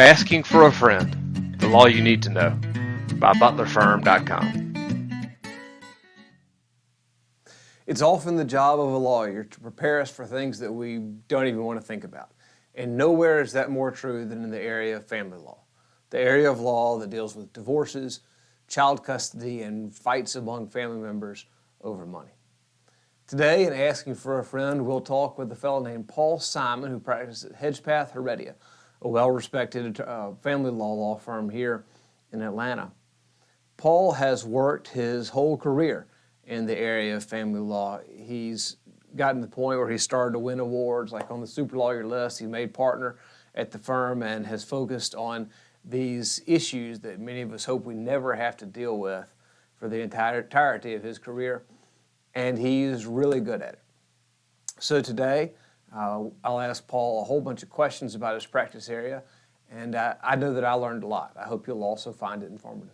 Asking for a Friend, the law you need to know, by butlerfirm.com. It's often the job of a lawyer to prepare us for things that we don't even want to think about. And nowhere is that more true than in the area of family law, the area of law that deals with divorces, child custody, and fights among family members over money. Today, in Asking for a Friend, we'll talk with a fellow named Paul Simon, who practices at Hedgepeth Heredia, a well-respected family law firm here in Atlanta. Paul has worked his whole career in the area of family law. He's gotten to the point where he started to win awards, like on the super lawyer list. He made partner at the firm and has focused on these issues that many of us hope we never have to deal with for the entirety of his career, and he's really good at it. So today, I'll ask Paul a whole bunch of questions about his practice area, and I know that I learned a lot. I hope you'll also find it informative.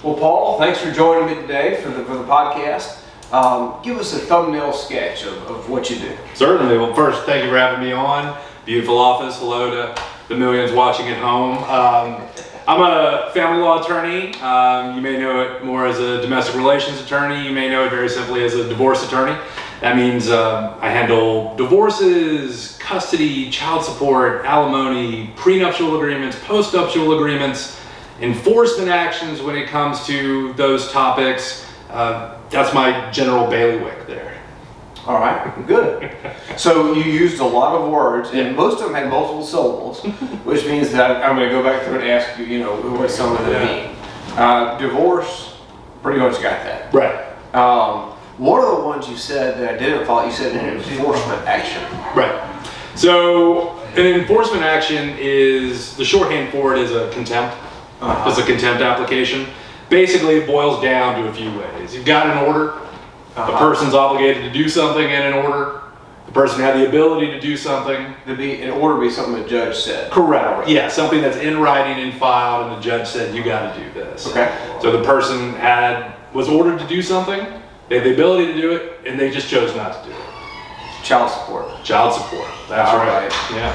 Well, Paul, thanks for joining me today for the podcast. Give us a thumbnail sketch of what you do. Certainly. Well, first, thank you for having me on. Beautiful office. Hello to the millions watching at home. I'm a family law attorney. You may know it more as a domestic relations attorney. You may know it very simply as a divorce attorney. That means I handle divorces, custody, child support, alimony, prenuptial agreements, postnuptial agreements, enforcement actions when it comes to those topics. That's my general bailiwick there. All right, good. So you used a lot of words, and most of them had multiple syllables, which means that I'm going to go back through and ask you, what some of them mean. Divorce, pretty much got that. Right. One of the ones you said that I didn't follow, you said an enforcement action. Right. So an enforcement action is, the shorthand for it is a contempt. It's a contempt application. Basically, it boils down to a few ways. You've got an order. The person's obligated to do something in an order. The person had the ability to do something. An order be something the judge said. Correct. Yeah, something that's in writing and filed, and the judge said, you got to do this. Okay. So the person was ordered to do something. They had the ability to do it, and they just chose not to do it. Child support. Child support. That's right. Yeah.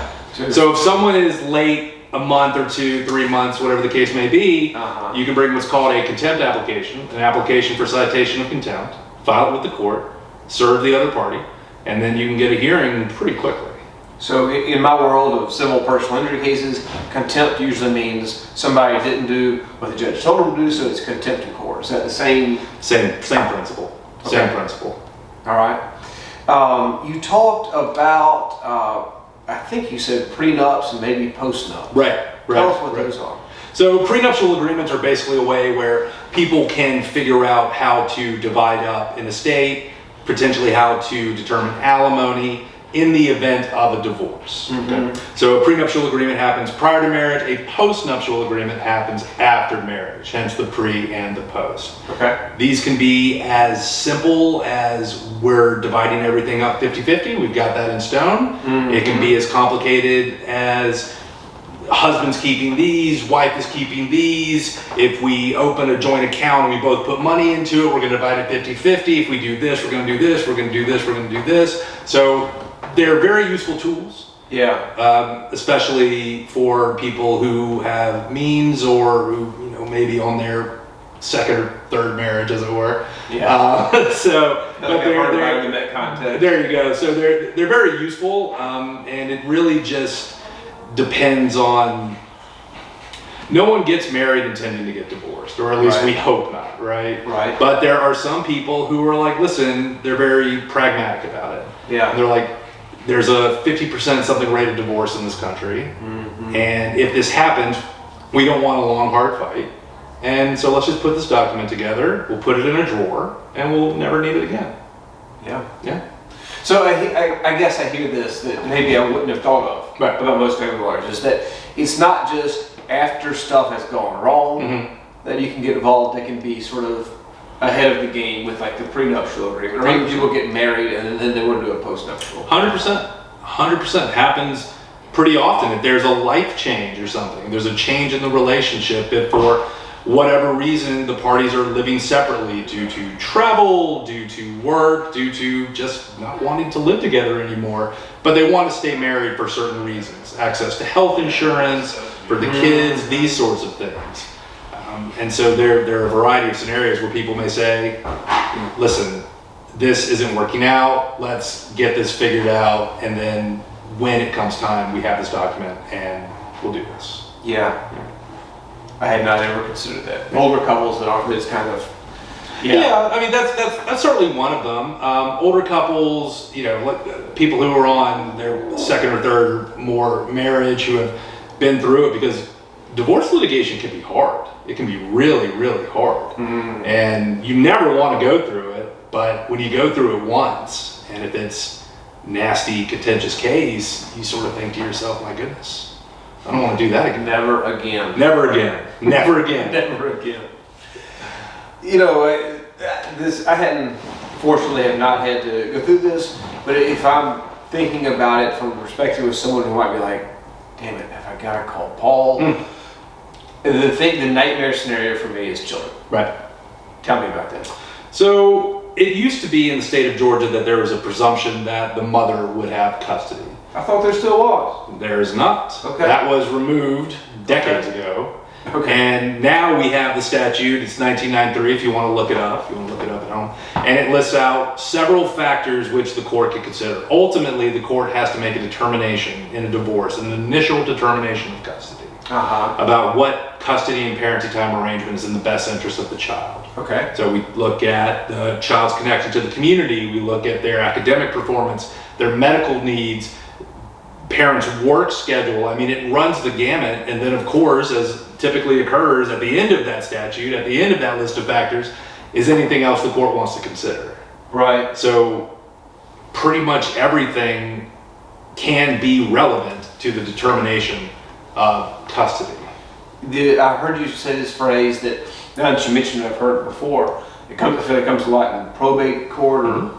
So if someone is late a month or 2, 3 months, whatever the case may be, you can bring what's called a contempt application, an application for citation of contempt, file it with the court, serve the other party, and then you can get a hearing pretty quickly. So in my world of civil personal injury cases, contempt usually means somebody didn't do what the judge told them to do, so it's contempt in court. Is that the same? Same principle. Okay. Same principle. All right. You talked about, I think you said prenups and maybe postnups. Right. Tell us what those are. So prenuptial agreements are basically a way where people can figure out how to divide up an estate, potentially how to determine alimony in the event of a divorce. Okay? So a prenuptial agreement happens prior to marriage. A postnuptial agreement happens after marriage, hence the pre and the post. Okay. These can be as simple as we're dividing everything up 50-50. We've got that in stone. It can be as complicated as husband's keeping these, wife is keeping these. If we open a joint account and we both put money into it, we're going to divide it 50-50. If we do this, we're going to do this, we're going to do this, we're going to do this. So they're very useful tools. Yeah. Especially for people who have means or who, maybe on their second or third marriage, as it were. Yeah. But they're in that context. There you go. So they're very useful, and it really just depends on. No one gets married intending to get divorced, or at least we hope not, right? Right. But there are some people who are like, listen, they're very pragmatic about it. Yeah. And they're like, there's a 50% something rate of divorce in this country, and if this happens, we don't want a long hard fight. And so let's just put this document together, we'll put it in a drawer, and we'll never need it again. Yeah. So I guess I hear this that maybe I wouldn't have thought of about most family lawyers, is that it's not just after stuff has gone wrong that you can get involved. That can be sort of ahead of the game with like the prenuptial agreement, or maybe people get married and then they want to do a postnuptial. 100% happens pretty often. If there's a life change or something, there's a change in the relationship, if for whatever reason the parties are living separately due to travel, due to work, due to just not wanting to live together anymore, but they want to stay married for certain reasons: access to health insurance for the kids, these sorts of things. And so there are a variety of scenarios where people may say, listen, this isn't working out, let's get this figured out, and then when it comes time, we have this document and we'll do this. Yeah. I had not ever considered that. Older couples that aren't, it's kind of, Yeah, I mean that's certainly one of them. Older couples, like people who are on their second or third or more marriage, who have been through it, because divorce litigation can be hard. It can be really, really hard, and you never want to go through it. But when you go through it once, and if it's nasty, contentious case, you sort of think to yourself, "My goodness, I don't want to do that again. never again. Never again. Never again. Never again. You know, fortunately have not had to go through this, but if I'm thinking about it from the perspective of someone who might be like, damn it, have I got to call Paul? The nightmare scenario for me is children. Right. Tell me about that. So it used to be in the state of Georgia that there was a presumption that the mother would have custody. I thought there still was. There is not. Okay. That was removed decades ago. Okay. And now we have the statute. It's 1993 if you want to look it up. If you want to look it up at home. And it lists out several factors which the court could consider. Ultimately, the court has to make a determination in a divorce, an initial determination of custody, about what custody and parenting time arrangement is in the best interest of the child. Okay. So we look at the child's connection to the community, we look at their academic performance, their medical needs, parents' work schedule. I mean, it runs the gamut. And then, of course, as typically occurs at the end of that statute, at the end of that list of factors, is anything else the court wants to consider. Right. So pretty much everything can be relevant to the determination of custody. I heard you say this phrase that, now that you mentioned it, I've heard it before. I feel like it comes a lot in probate court, or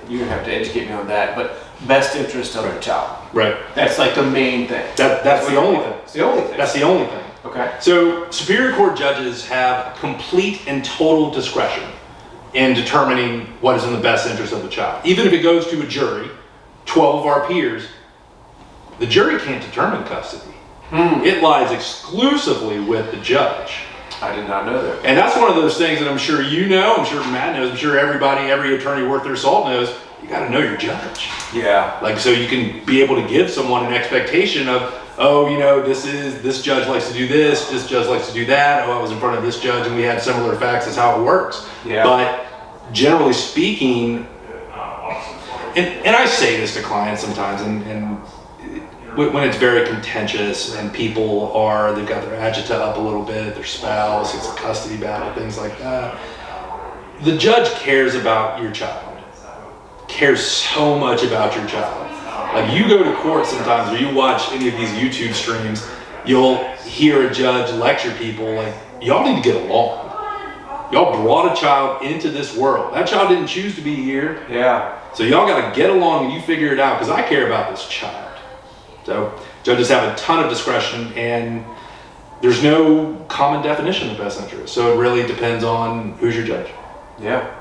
you're gonna have to educate me on that, but best interest of the child. Right. That's like the main thing. That's the only thing. It's the only thing. That's the only thing. Okay. So Superior Court judges have complete and total discretion in determining what is in the best interest of the child. Even if it goes to a jury, 12 of our peers, the jury can't determine custody. It lies exclusively with the judge. I did not know that. And that's one of those things that I'm sure you know, I'm sure Matt knows, I'm sure every attorney worth their salt knows. You got to know your judge. Yeah. Like, so you can be able to give someone an expectation of, oh, this judge likes to do this judge likes to do that. Oh, I was in front of this judge and we had similar facts. That's how it works. Yeah. But generally speaking, and I say this to clients sometimes, and when it's very contentious and they've got their agita up a little bit, their spouse, it's a custody battle, things like that. The judge cares about your child. Cares so much about your child. Like, you go to court sometimes, or you watch any of these YouTube streams, you'll hear a judge lecture people like, y'all need to get along. Y'all brought a child into this world. That child didn't choose to be here. Yeah. So y'all got to get along and you figure it out, because I care about this child. So judges have a ton of discretion, and there's no common definition of best interest. So it really depends on who's your judge. Yeah.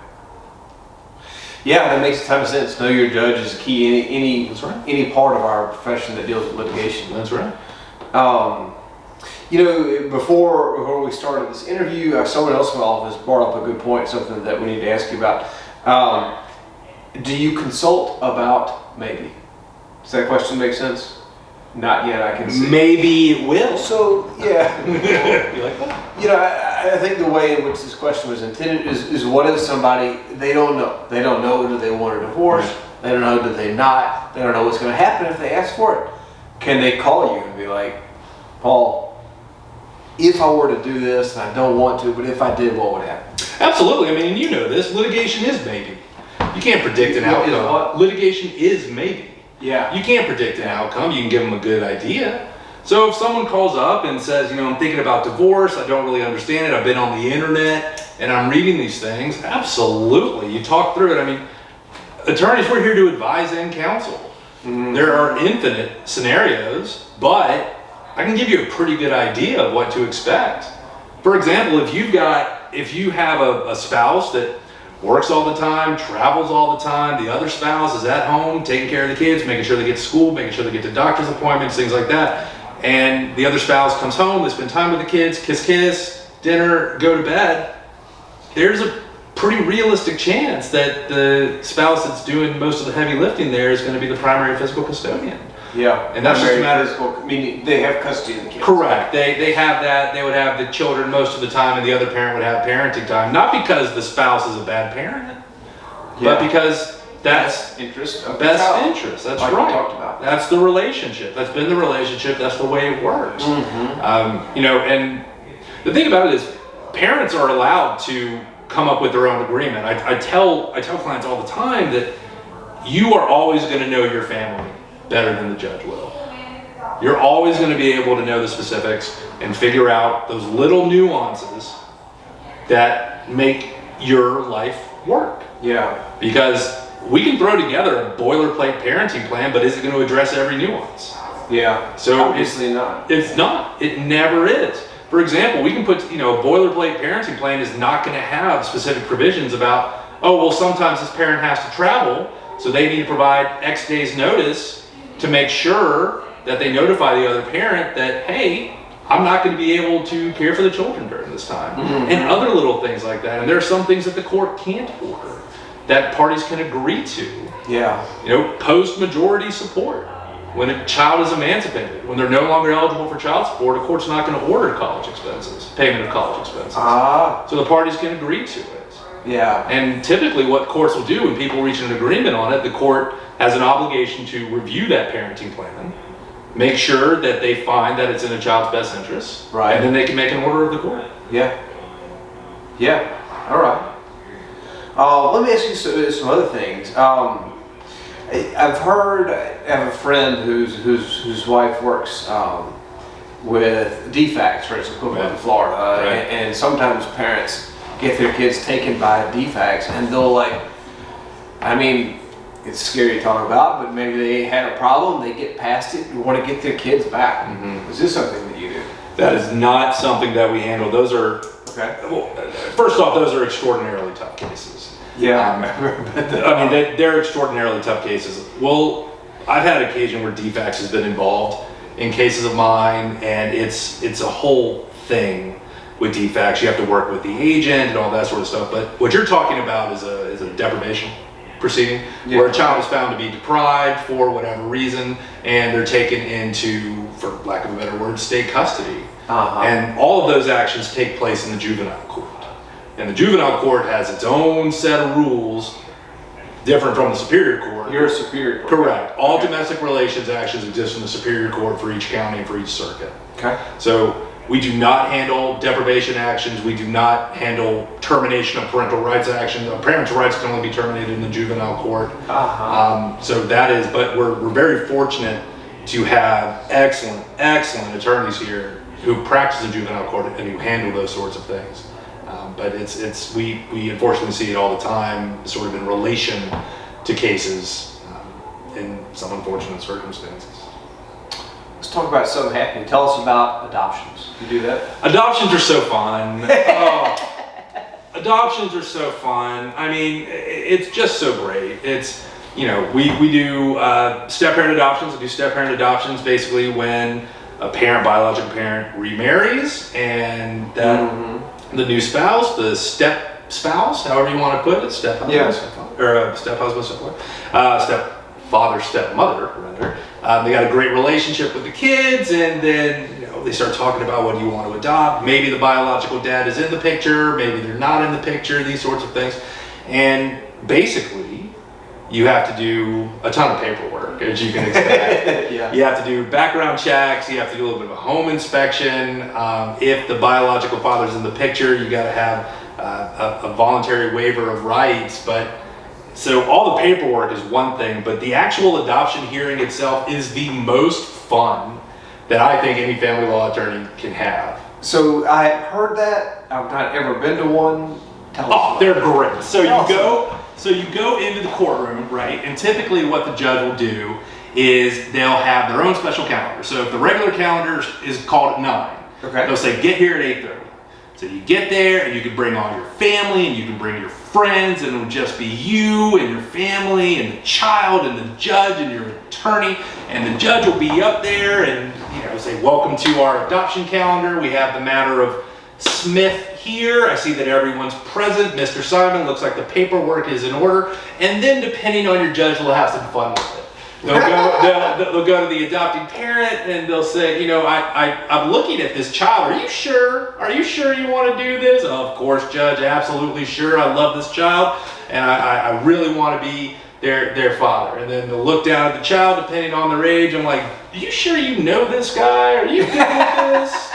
Yeah, that makes a ton of sense. Know your judge is key. That's right. Any part of our profession that deals with litigation. That's right. Before we started this interview, someone else in my office brought up a good point, something that we need to ask you about. Do you consult about maybe? Does that question make sense? Not yet, I can see. Maybe it will. So, yeah. You like that? I think the way in which this question was intended is what if somebody, they don't know. They don't know whether they want a divorce. They don't know that they not. They don't know what's going to happen if they ask for it. Can they call you and be like, Paul, if I were to do this, and I don't want to, but if I did, what would happen? Absolutely. I mean, you know this. Litigation is maybe. You can't predict an outcome. Is what? Litigation is maybe. Yeah. You can't predict an outcome. You can give them a good idea. So if someone calls up and says, I'm thinking about divorce, I don't really understand it, I've been on the internet and I'm reading these things, absolutely. You talk through it. I mean, attorneys, we're here to advise and counsel. Mm-hmm. There are infinite scenarios, but I can give you a pretty good idea of what to expect. For example, if you have a spouse that works all the time, travels all the time. The other spouse is at home taking care of the kids, making sure they get to school, making sure they get to doctor's appointments, things like that. And the other spouse comes home, they spend time with the kids, kiss, dinner, go to bed. There's a pretty realistic chance that the spouse that's doing most of the heavy lifting there is going to be the primary physical custodian. Yeah, and that's just a matter of, meaning they have custody of the kids. Correct. They have that. They would have the children most of the time, and the other parent would have parenting time. Not because the spouse is a bad parent, but because that's interest. Best interest. That's like right. We talked about. That's the relationship. That's been the relationship. That's the way it works. You know, and the thing about it is, parents are allowed to come up with their own agreement. I tell clients all the time that you are always going to know your family better than the judge will. You're always going to be able to know the specifics and figure out those little nuances that make your life work. Yeah. Because we can throw together a boilerplate parenting plan, but is it going to address every nuance? Yeah. So obviously not. It's not. It never is. For example, we can put, a boilerplate parenting plan is not going to have specific provisions about, oh, well, sometimes this parent has to travel, so they need to provide X days notice to make sure that they notify the other parent that, hey, I'm not going to be able to care for the children during this time. And other little things like that. And there are some things that the court can't order that parties can agree to. Yeah. Post-majority support. When a child is emancipated, when they're no longer eligible for child support, a court's not going to order college expenses, payment of college expenses. So the parties can agree to it. Yeah. And typically what courts will do when people reach an agreement on it, the court has an obligation to review that parenting plan, make sure that they find that it's in a child's best interest, right, and then they can make an order of the court. Yeah. Yeah. All right. Let me ask you some other things. I've heard. I have a friend whose wife works with DFACs, for its equivalent in Florida, and sometimes parents get their kids taken by DFACs, and they'll it's scary to talk about, but maybe they had a problem, they get past it, and want to get their kids back. Is this something that you do? That is not something that we handle. Those are, well, first off, those are extraordinarily tough cases. Yeah. They're extraordinarily tough cases. Well, I've had occasion where DFACS has been involved in cases of mine, and it's a whole thing with DFACS. You have to work with the agent and all that sort of stuff. But what you're talking about is a deprivation proceeding, where a child is found to be deprived for whatever reason, and they're taken into, for lack of a better word, state custody. And all of those actions take place in the juvenile court. And the juvenile court has its own set of rules, different from the superior court. You're a superior court. Correct. All domestic relations actions exist in the superior court for each county and for each circuit. Okay. So we do not handle deprivation actions. We do not handle termination of parental rights actions. Parents' rights can only be terminated in the juvenile court. So that is, but we're very fortunate to have excellent attorneys here who practice in juvenile court and who handle those sorts of things. But we unfortunately see it all the time, sort of in relation to cases in some unfortunate circumstances. Let's talk about something happening. Tell us about adoptions. You do that? Adoptions are so fun. Adoptions are so fun. I mean, it's just so great. It's, we do step-parent adoptions. We do step-parent adoptions basically when a biological parent remarries, and that the new spouse, the step spouse, however you want to put it, step-husband, step-father, step-father, step-mother, rather. They got a great relationship with the kids, and then they start talking about what do you want to adopt. Maybe the biological dad is in the picture, maybe they're not in the picture, these sorts of things. And basically, you have to do a ton of paperwork, as you can expect. You have to do background checks, you have to do a little bit of a home inspection. If the biological father's in the picture, you got to have a voluntary waiver of rights. So all the paperwork is one thing, but the actual adoption hearing itself is the most fun that I think any family law attorney can have. So I have heard that. I've not ever been to one. They're great. So you go into the courtroom, right? And typically what the judge will do is they'll have their own special calendar. So if the regular calendar is called at 9, they'll say, get here at 8:30. So you get there and you can bring all your family and you can bring your friends, and it'll just be you and your family and the child and the judge and your attorney, and the judge will be up there and say, welcome to our adoption calendar. We have the matter of Smith here. I see that everyone's present. Mr. Simon, looks like the paperwork is in order. And then depending on your judge, they'll have some fun with it. They'll go to the adopting parent and they'll say, I'm looking at this child. Are you sure? Are you sure you want to do this? Oh, of course, Judge, absolutely sure. I love this child and I really want to be their father. And then they'll look down at the child depending on their age. I'm like, are you sure you know this guy? Are you good with this?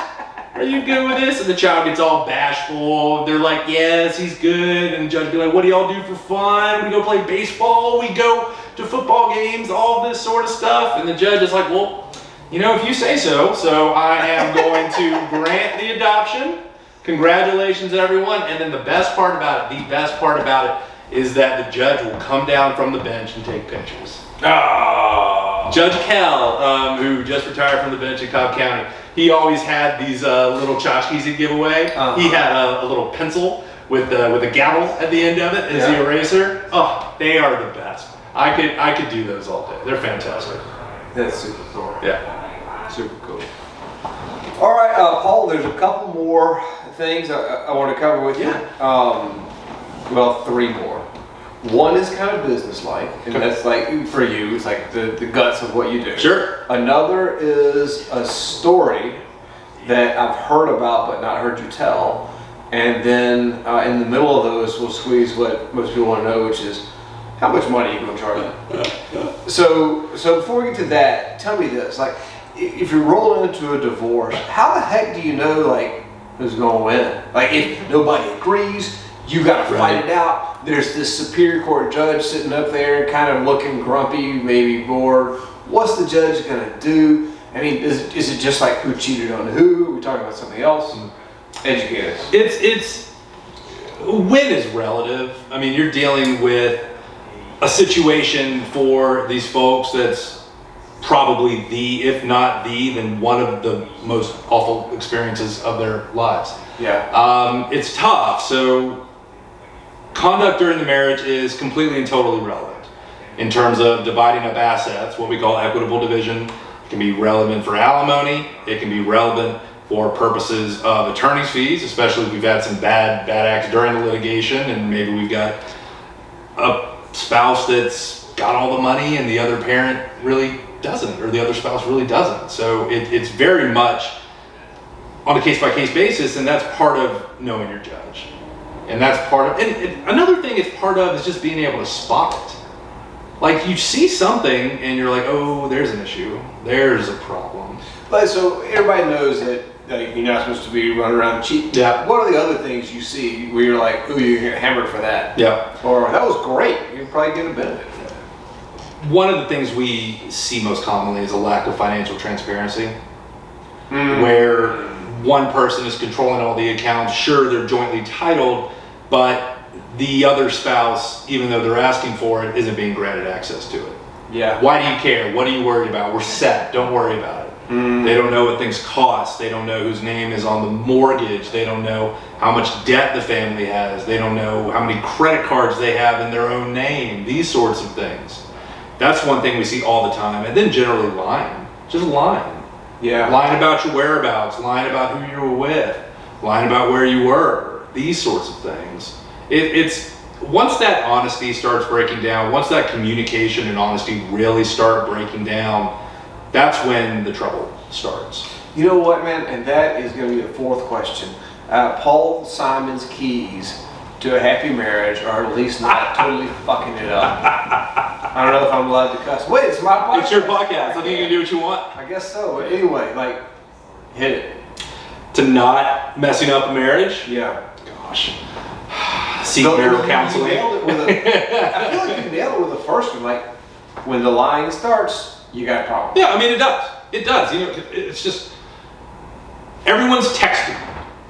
Are you good with this? And the child gets all bashful. They're like, yes, he's good. And the judge will be like, what do y'all do for fun? We go play baseball. We go to football games, all this sort of stuff. And the judge is like, well, if you say so. So I am going to grant the adoption. Congratulations, everyone. And then the best part about it is that the judge will come down from the bench and take pictures. Oh. Judge Kell, who just retired from the bench in Cobb County, he always had these little tchotchkes he'd give away. Uh-huh. He had a little pencil with a gavel at the end of it as the eraser. Oh, they are the best. I could do those all day. They're fantastic. That's super cool. Yeah, super cool. All right, Paul. There's a couple more things I want to cover with you. Well, three more. One is kind of business-like, and that's like, for you, it's like the guts of what you do. Sure. Another is a story that I've heard about but not heard you tell. And then in the middle of those, we'll squeeze what most people want to know, which is, how much money are you going to charge? So before we get to that, tell me this. Like, if you're rolling into a divorce, how the heck do you know, who's going to win? Like, if nobody agrees, you got to fight it out. There's this Superior Court judge sitting up there kind of looking grumpy, maybe bored. What's the judge going to do? I mean, is it just like who cheated on who? Are we talking about something else? Educate us. It's win is relative. I mean, you're dealing with a situation for these folks that's probably if not then one of the most awful experiences of their lives. Yeah. It's tough. So conduct during the marriage is completely and totally relevant in terms of dividing up assets, what we call equitable division. It can be relevant for alimony. It can be relevant for purposes of attorney's fees, especially if we've had some bad acts during the litigation and maybe we've got a spouse that's got all the money and the other parent really doesn't, or the other spouse really doesn't. So it's very much on a case-by-case basis, and that's part of knowing your judge. And that's part of, and another thing it's part of is just being able to spot it. Like, you see something and you're like, oh, there's an issue, there's a problem. But so everybody knows that you're not supposed to be running around cheating. Yeah. What are the other things you see where you're like, ooh, you're getting hammered for that? Yeah. Or that was great, you probably get a benefit. One of the things we see most commonly is a lack of financial transparency, where one person is controlling all the accounts. Sure, they're jointly titled, but the other spouse, even though they're asking for it, isn't being granted access to it. Yeah. Why do you care? What are you worried about? We're set. Don't worry about it. They don't know what things cost. They don't know whose name is on the mortgage. They don't know how much debt the family has. They don't know how many credit cards they have in their own name. These sorts of things. That's one thing we see all the time. And then generally lying. Just lying. Yeah. Lying about your whereabouts. Lying about who you were with. Lying about where you were. These sorts of things. It's once that honesty starts breaking down, once that communication and honesty really start breaking down, that's when the trouble starts. You know what, man? And that is going to be the fourth question. Paul Simon's keys to a happy marriage are at least not totally fucking it up. I don't know if I'm allowed to cuss. Wait, it's my podcast. It's your podcast. I think you can do what you want. I guess so. But anyway, hit it. To not messing up a marriage? Yeah. Gosh. Seek marital counseling. I feel like you nailed it with the first one. Like, when the lying starts, you got a problem. Yeah, I mean, it does. It does. It's just, everyone's texting.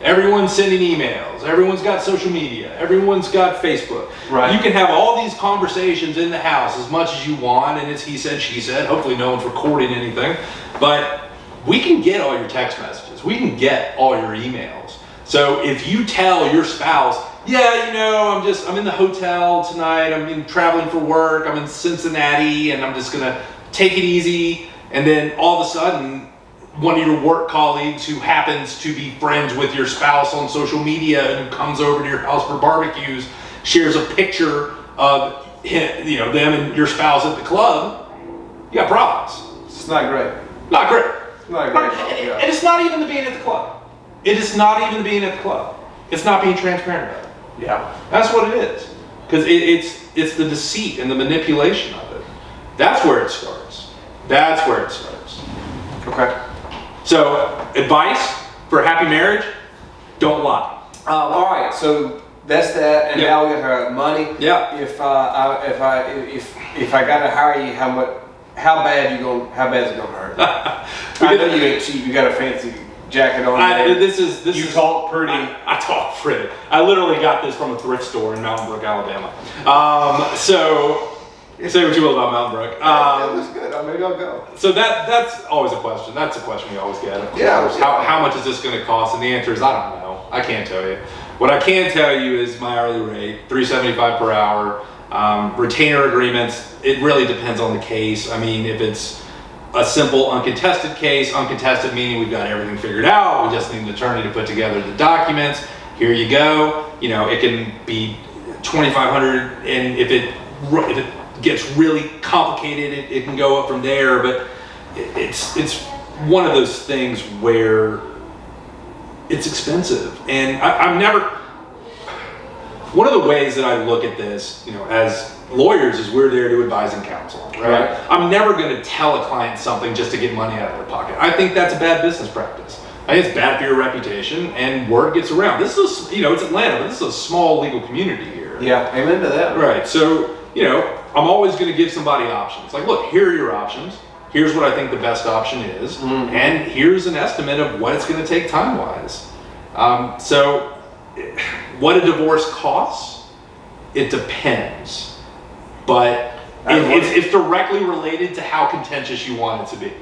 Everyone's sending emails. Everyone's got social media. Everyone's got Facebook. Right. You can have all these conversations in the house as much as you want, and it's he said, she said. Hopefully no one's recording anything. But we can get all your text messages. We can get all your emails. So if you tell your spouse, yeah, I'm in the hotel tonight, traveling for work, I'm in Cincinnati, and I'm just gonna take it easy, and then all of a sudden, one of your work colleagues who happens to be friends with your spouse on social media and who comes over to your house for barbecues shares a picture of them and your spouse at the club, you got problems. It's not great. Not great. Not great. And it's not even the being at the club. It is not even the being at the club. It's not being transparent about it. Yeah. That's what it is. Because it's the deceit and the manipulation of it. That's where it starts. That's where it starts. Okay. So, advice for a happy marriage: don't lie. All right. So that's that, and now we got to money. Yeah. If I got to hire you, how bad is it gonna hurt? I know you ain't cheap. You got a fancy jacket on. You talk pretty. I talk pretty. I literally got this from a thrift store in Mountain Brook, Alabama. So say what you will about Mountain Brook. That was good. Maybe I'll go. So that's always a question. That's a question we always get. Yeah. How much is this going to cost? And the answer is I don't know. I can't tell you. What I can tell you is my hourly rate, $3.75 per hour. Retainer agreements. It really depends on the case. I mean, if it's a simple uncontested case, uncontested meaning we've got everything figured out, we just need an attorney to put together the documents. Here you go. It can be $2,500, and if it gets really complicated, it can go up from there. But it's one of those things where it's expensive, and I'm never. One of the ways that I look at this, as lawyers, is we're there to advise and counsel, right? I'm never going to tell a client something just to get money out of their pocket. I think that's a bad business practice. I think it's bad for your reputation, and word gets around. This is, it's Atlanta, but this is a small legal community here. Yeah, amen to that. Right. So, I'm always going to give somebody options. Like, look, here are your options. Here's what I think the best option is, and here's an estimate of what it's going to take time-wise. So, what a divorce costs, it depends, but it's directly related to how contentious you want it to be.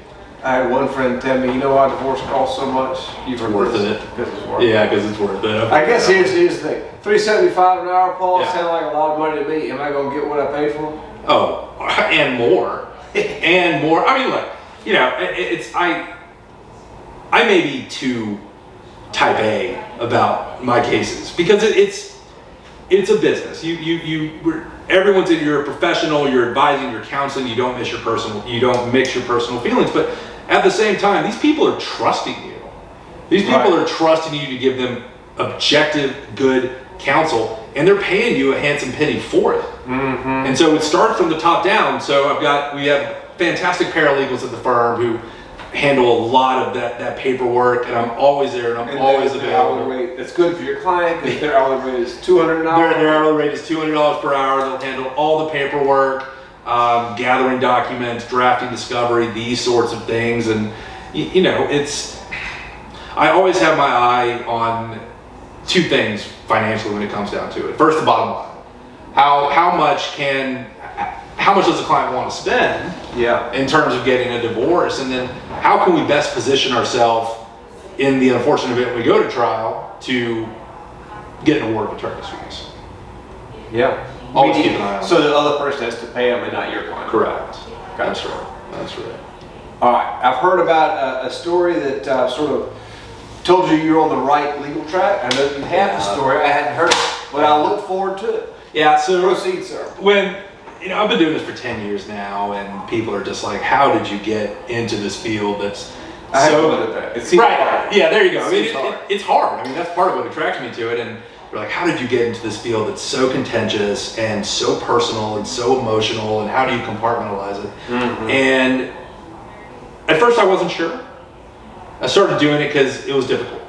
I had one friend tell me, why divorce costs so much? It's worth it. Because it's worth it. Yeah, because it's worth it. I guess here's the thing. $3.75 an hour, Paul, Yeah. sound like a lot of money to me. Am I going to get what I paid for? Oh, and more. And more. I mean, look, I may be too type A about my cases because it's a business. Everyone's you're a professional, you're advising, you're counseling, you don't mix your personal feelings, but at the same time, these people are trusting you. These people are trusting you to give them objective, good counsel, and they're paying you a handsome penny for it. And so it starts from the top down. So we have fantastic paralegals at the firm who handle a lot of that paperwork, and I'm always there, and I'm always available. Rate, that's good for your client because their hourly rate is $200 an hour. Their hourly rate is $200 per hour. They'll handle all the paperwork, gathering documents, drafting discovery, these sorts of things, and I always have my eye on two things financially when it comes down to it. First, the bottom line. How much does the client want to spend in terms of getting a divorce? And then how can we best position ourselves in the unfortunate event we go to trial to get an award of attorney's fees? Yeah. Always keep an eye on So the other person has to pay them and not your client? Correct. That's right. All right. I've heard about a story that sort of told you're on the right legal track. I know you have the story. I hadn't heard it, but I look forward to it. Yeah, so proceed, sir. When I've been doing this for 10 years now, and people are just like, "How did you get into this field?" That's I haven't looked at that. It seems hard. Yeah, there you go. It's hard. I mean, that's part of what attracts me to it. And they're like, "How did you get into this field that's so contentious and so personal and so emotional? And how do you compartmentalize it?" And at first, I wasn't sure. I started doing it because it was difficult.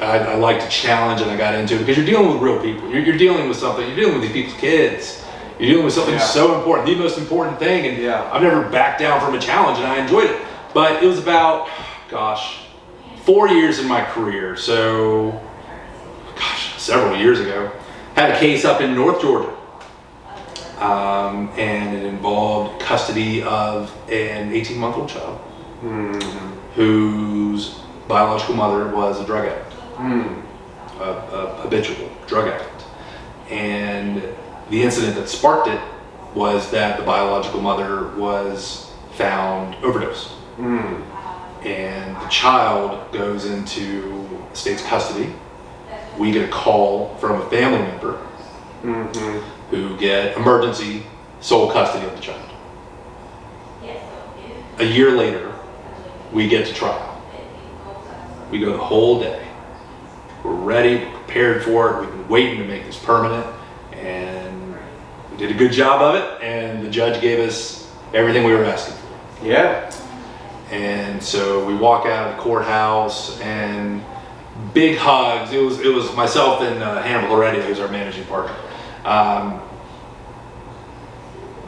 I like to challenge, and I got into it because you're dealing with real people. You're dealing with something. You're dealing with these people's kids. You're dealing with something so important, the most important thing. And I've never backed down from a challenge, and I enjoyed it. But it was about, 4 years in my career. So, several years ago, had a case up in North Georgia, and it involved custody of an 18-month-old child whose biological mother was a drug addict. a habitual drug addict. And the incident that sparked it was that the biological mother was found overdosed. And the child goes into the state's custody. We get a call from a family member who get emergency sole custody of the child. A year later, we get to trial. We go the whole day. We're ready, we're prepared for it. We've been waiting to make this permanent, and we did a good job of it, and the judge gave us everything we were asking for. Yeah. And so we walk out of the courthouse, and big hugs. It was myself and Hannibal Heredia, who's our managing partner.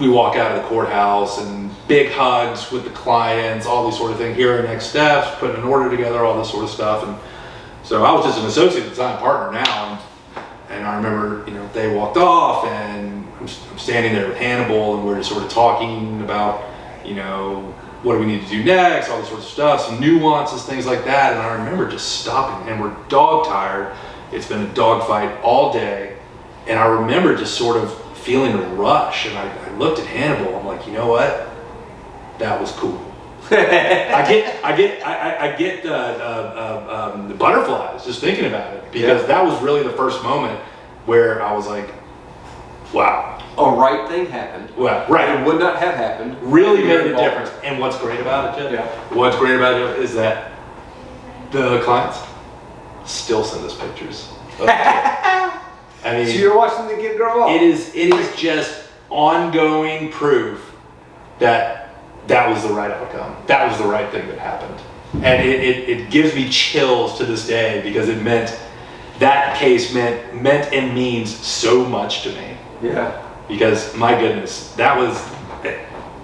We walk out of the courthouse and big hugs with the clients, all these sort of things. Here are next steps, putting an order together, all this sort of stuff. And so I was just an associate at the time, partner now. And I remember, they walked off, and I'm standing there with Hannibal, and we're just sort of talking about, what do we need to do next, all this sort of stuff, some nuances, things like that. And I remember just stopping, and we're dog tired. It's been a dog fight all day. And I remember just sort of feeling a rush, and I looked at Hannibal. I'm like, you know what? That was cool. I get the butterflies just thinking about it, because that was really the first moment where I was like, wow. A right thing happened. Well, right. It would not have happened. Really made a difference. And what's great about it, Jeff? What's great about it is that the clients still send us pictures of the kid. I mean, so you're watching the kid grow up. It is just ongoing proof that was the right outcome. That was the right thing that happened. And it gives me chills to this day, because it meant, that case meant and means so much to me. Yeah. Because my goodness, that was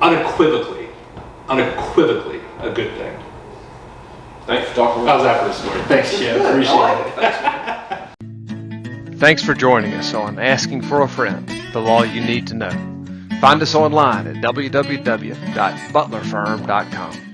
unequivocally a good thing. Thanks for talking How's about that for a story? Thanks, Jim. Appreciate it. Thanks for joining us on Asking for a Friend, the law you need to know. Find us online at www.butlerfirm.com.